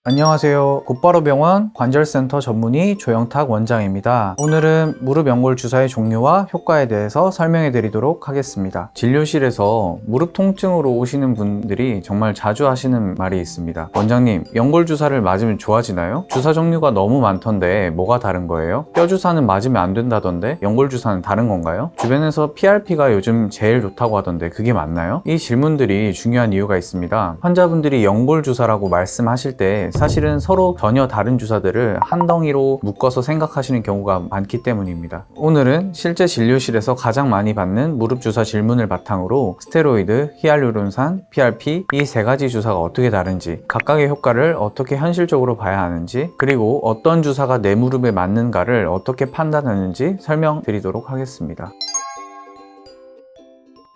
안녕하세요. 곧바로 병원 관절센터 전문의 조영탁 원장입니다. 오늘은 무릎 연골 주사의 종류와 효과에 대해서 설명해 드리도록 하겠습니다. 진료실에서 무릎 통증으로 오시는 분들이 정말 자주 하시는 말이 있습니다. 원장님, 연골 주사를 맞으면 좋아지나요? 주사 종류가 너무 많던데 뭐가 다른 거예요? 뼈 주사는 맞으면 안 된다던데 연골 주사는 다른 건가요? 주변에서 PRP가 요즘 제일 좋다고 하던데 그게 맞나요? 이 질문들이 중요한 이유가 있습니다. 환자분들이 연골 주사라고 말씀하실 때 사실은 서로 전혀 다른 주사들을 한 덩이로 묶어서 생각하시는 경우가 많기 때문입니다. 오늘은 실제 진료실에서 가장 많이 받는 무릎 주사 질문을 바탕으로 스테로이드, 히알루론산, PRP 이 세 가지 주사가 어떻게 다른지, 각각의 효과를 어떻게 현실적으로 봐야 하는지, 그리고 어떤 주사가 내 무릎에 맞는가를 어떻게 판단하는지 설명드리도록 하겠습니다.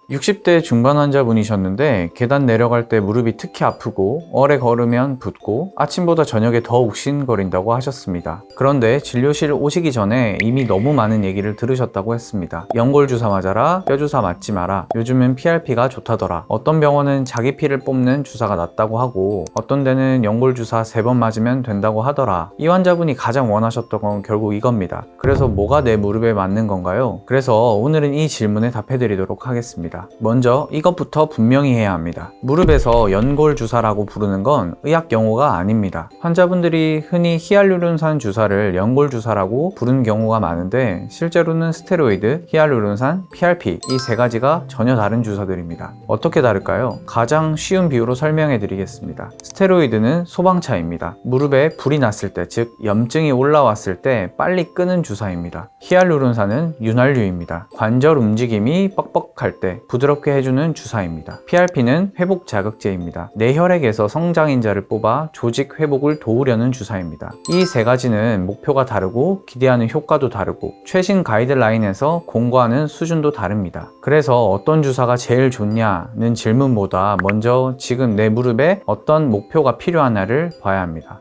60대 중반 환자분이셨는데 계단 내려갈 때 무릎이 특히 아프고 오래 걸으면 붓고 아침보다 저녁에 더 욱신거린다고 하셨습니다. 그런데 진료실 오시기 전에 이미 너무 많은 얘기를 들으셨다고 했습니다. 연골 주사 맞아라, 뼈 주사 맞지 마라, 요즘은 PRP가 좋다더라, 어떤 병원은 자기 피를 뽑는 주사가 낫다고 하고 어떤 데는 연골 주사 3번 맞으면 된다고 하더라. 이 환자분이 가장 원하셨던 건 결국 이겁니다. 그래서 뭐가 내 무릎에 맞는 건가요? 그래서 오늘은 이 질문에 답해 드리도록 하겠습니다. 먼저 이것부터 분명히 해야 합니다. 무릎에서 연골 주사라고 부르는 건 의학 용어가 아닙니다. 환자분들이 흔히 히알루론산 주사를 연골 주사라고 부르는 경우가 많은데 실제로는 스테로이드, 히알루론산, PRP 이 세 가지가 전혀 다른 주사들입니다. 어떻게 다를까요? 가장 쉬운 비유로 설명해 드리겠습니다. 스테로이드는 소방차입니다. 무릎에 불이 났을 때, 즉 염증이 올라왔을 때 빨리 끄는 주사입니다. 히알루론산은 윤활유입니다. 관절 움직임이 뻑뻑할 때 부드럽게 해주는 주사입니다. PRP는 회복 자극제입니다. 뇌혈액에서 성장인자를 뽑아 조직 회복을 도우려는 주사입니다. 이 세 가지는 목표가 다르고 기대하는 효과도 다르고 최신 가이드라인에서 공고하는 수준도 다릅니다. 그래서 어떤 주사가 제일 좋냐는 질문보다 먼저 지금 내 무릎에 어떤 목표가 필요하냐를 봐야 합니다.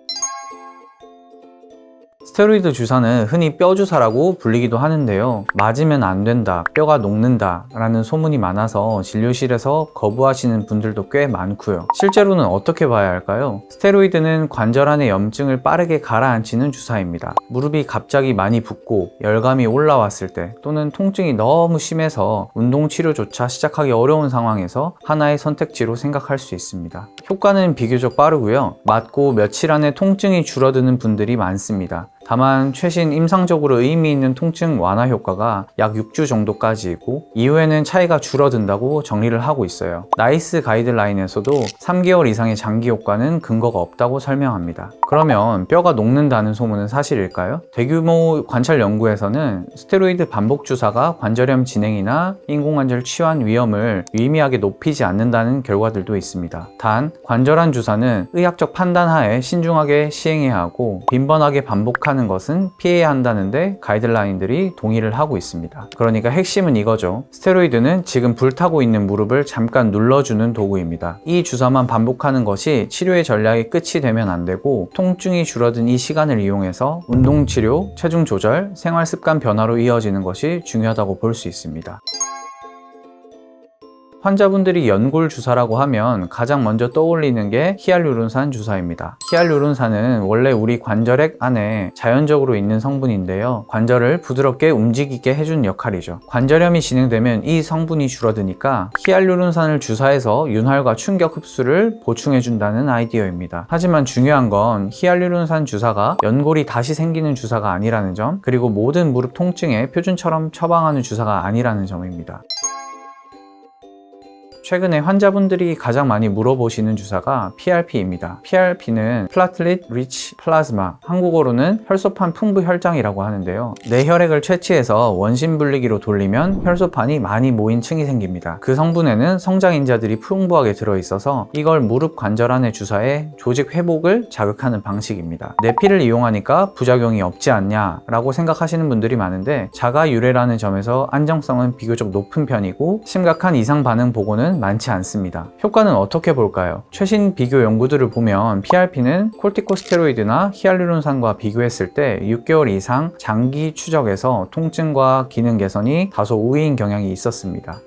스테로이드 주사는 흔히 뼈 주사라고 불리기도 하는데요. 맞으면 안 된다, 뼈가 녹는다 라는 소문이 많아서 진료실에서 거부하시는 분들도 꽤 많고요. 실제로는 어떻게 봐야 할까요? 스테로이드는 관절 안의 염증을 빠르게 가라앉히는 주사입니다. 무릎이 갑자기 많이 붓고 열감이 올라왔을 때 또는 통증이 너무 심해서 운동 치료조차 시작하기 어려운 상황에서 하나의 선택지로 생각할 수 있습니다. 효과는 비교적 빠르고요. 맞고 며칠 안에 통증이 줄어드는 분들이 많습니다. 다만 최신 임상적으로 의미 있는 통증 완화 효과가 약 6주 정도까지이고 이후에는 차이가 줄어든다고 정리를 하고 있어요. 나이스 가이드라인에서도 3개월 이상의 장기 효과는 근거가 없다고 설명합니다. 그러면 뼈가 녹는다는 소문은 사실일까요? 대규모 관찰 연구에서는 스테로이드 반복 주사가 관절염 진행이나 인공관절 치환 위험을 유의미하게 높이지 않는다는 결과들도 있습니다. 단 관절환 주사는 의학적 판단하에 신중하게 시행해야 하고 빈번하게 반복하는 것은 피해야 한다는데 가이드라인들이 동의를 하고 있습니다. 그러니까 핵심은 이거죠. 스테로이드는 지금 불타고 있는 무릎을 잠깐 눌러주는 도구입니다. 이 주사만 반복하는 것이 치료의 전략이 끝이 되면 안 되고 통증이 줄어든 이 시간을 이용해서 운동 치료, 체중 조절, 생활 습관 변화로 이어지는 것이 중요하다고 볼 수 있습니다. 환자분들이 연골 주사라고 하면 가장 먼저 떠올리는 게 히알루론산 주사입니다. 히알루론산은 원래 우리 관절액 안에 자연적으로 있는 성분인데요. 관절을 부드럽게 움직이게 해준 역할이죠. 관절염이 진행되면 이 성분이 줄어드니까 히알루론산을 주사해서 윤활과 충격 흡수를 보충해준다는 아이디어입니다. 하지만 중요한 건 히알루론산 주사가 연골이 다시 생기는 주사가 아니라는 점, 그리고 모든 무릎 통증에 표준처럼 처방하는 주사가 아니라는 점입니다. 최근에 환자분들이 가장 많이 물어보시는 주사가 PRP입니다. PRP는 플라틀릿 리치 플라즈마, 한국어로는 혈소판 풍부 혈장이라고 하는데요. 뇌혈액을 채취해서 원심 분리기로 돌리면 혈소판이 많이 모인 층이 생깁니다. 그 성분에는 성장인자들이 풍부하게 들어있어서 이걸 무릎 관절 안에 주사해 조직 회복을 자극하는 방식입니다. 내 피를 이용하니까 부작용이 없지 않냐 라고 생각하시는 분들이 많은데 자가 유래라는 점에서 안정성은 비교적 높은 편이고 심각한 이상 반응 보고는 경우는 많지 않습니다. 효과는 어떻게 볼까요? 최신 비교 연구들을 보면 PRP는 콜티코스테로이드나 히알루론산과 비교했을 때 6개월 이상 장기 추적에서 통증과 기능 개선이 다소 우위인 경향이 있었습니다.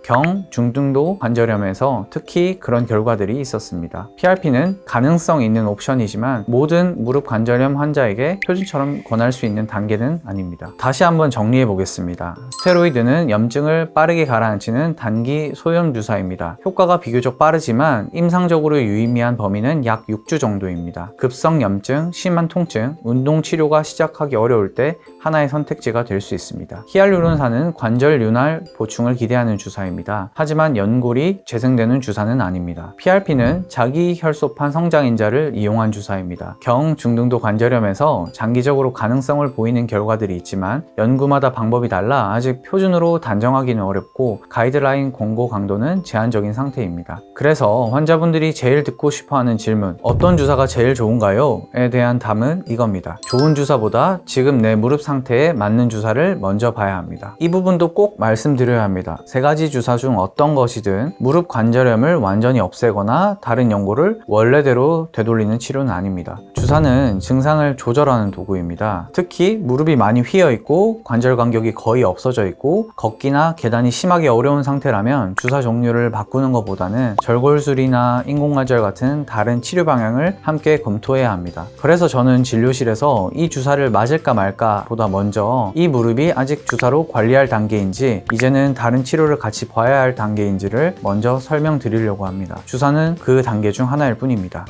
중등도 관절염에서 특히 그런 결과들이 있었습니다. PRP는 가능성 있는 옵션이지만 모든 무릎 관절염 환자에게 표준처럼 권할 수 있는 단계는 아닙니다. 다시 한번 정리해 보겠습니다. 스테로이드는 염증을 빠르게 가라앉히는 단기 소염 주사입니다. 효과가 비교적 빠르지만 임상적으로 유의미한 범위는 약 6주 정도입니다. 급성 염증, 심한 통증, 운동 치료가 시작하기 어려울 때 하나의 선택지가 될 수 있습니다. 히알루론산은 관절 윤활 보충을 기대하는 주사입니다. 하지만 연골이 재생되는 주사는 아닙니다. PRP는 자기 혈소판 성장인자를 이용한 주사입니다. 중등도 관절염에서 장기적으로 가능성을 보이는 결과들이 있지만 연구마다 방법이 달라 아직 표준으로 단정하기는 어렵고 가이드라인 권고 강도는 제한적인 상태입니다. 그래서 환자분들이 제일 듣고 싶어하는 질문, 어떤 주사가 제일 좋은가요? 에 대한 답은 이겁니다. 좋은 주사보다 지금 내 무릎 상태에 맞는 주사를 먼저 봐야 합니다. 이 부분도 꼭 말씀드려야 합니다. 3가지 주사 중 어떤 것이든 무릎 관절염을 완전히 없애거나 다른 연골을 원래대로 되돌리는 치료는 아닙니다. 주사는 증상을 조절하는 도구입니다. 특히 무릎이 많이 휘어 있고 관절 간격이 거의 없어져 있고 걷기나 계단이 심하게 어려운 상태라면 주사 종류를 바꾸는 것보다는 절골술이나 인공관절 같은 다른 치료 방향을 함께 검토해야 합니다. 그래서 저는 진료실에서 이 주사를 맞을까 말까 보다 먼저 이 무릎이 아직 주사로 관리할 단계인지 이제는 다른 치료를 같이 봐야 할 단계인지를 먼저 설명드리려고 합니다. 주사는 그 단계 중 하나일 뿐입니다.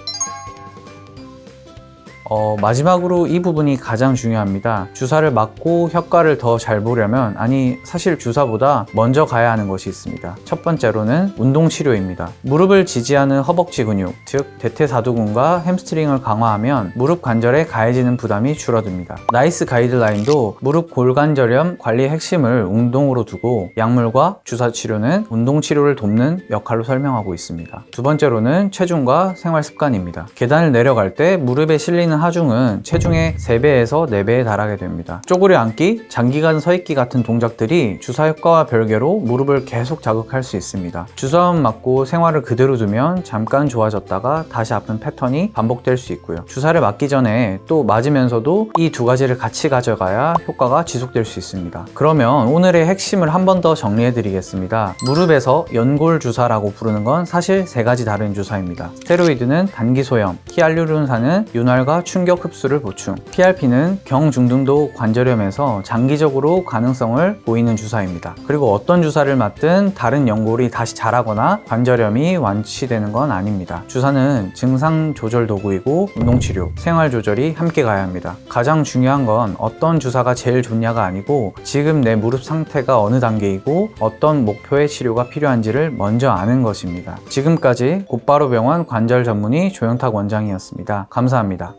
마지막으로 이 부분이 가장 중요합니다. 주사를 맞고 효과를 더 잘 보려면, 사실 주사보다 먼저 가야 하는 것이 있습니다. 첫 번째로는 운동치료입니다. 무릎을 지지하는 허벅지 근육, 즉 대퇴사두근과 햄스트링을 강화하면 무릎 관절에 가해지는 부담이 줄어듭니다. 나이스 가이드라인도 무릎 골관절염 관리의 핵심을 운동으로 두고 약물과 주사치료는 운동치료를 돕는 역할로 설명하고 있습니다. 두 번째로는 체중과 생활습관입니다. 계단을 내려갈 때 무릎에 실리는 하중은 체중의 3배에서 4배에 달하게 됩니다. 쪼그려 앉기, 장기간 서있기 같은 동작들이 주사 효과와 별개로 무릎을 계속 자극할 수 있습니다. 주사만 맞고 생활을 그대로 두면 잠깐 좋아졌다가 다시 아픈 패턴이 반복될 수 있고요. 주사를 맞기 전에 또 맞으면서도 이 2가지를 같이 가져가야 효과가 지속될 수 있습니다. 그러면 오늘의 핵심을 한 번 더 정리해 드리겠습니다. 무릎에서 연골 주사라고 부르는 건 사실 3가지 다른 주사입니다. 스테로이드는 단기 소염, 히알루론산은 윤활과 충격 흡수를 보충, PRP는 중등도 관절염에서 장기적으로 가능성을 보이는 주사입니다. 그리고 어떤 주사를 맞든 다른 연골이 다시 자라거나 관절염이 완치되는 건 아닙니다. 주사는 증상 조절 도구이고 운동치료, 생활 조절이 함께 가야 합니다. 가장 중요한 건 어떤 주사가 제일 좋냐가 아니고 지금 내 무릎 상태가 어느 단계이고 어떤 목표의 치료가 필요한지를 먼저 아는 것입니다. 지금까지 곧바로 병원 관절 전문의 조영탁 원장이었습니다. 감사합니다.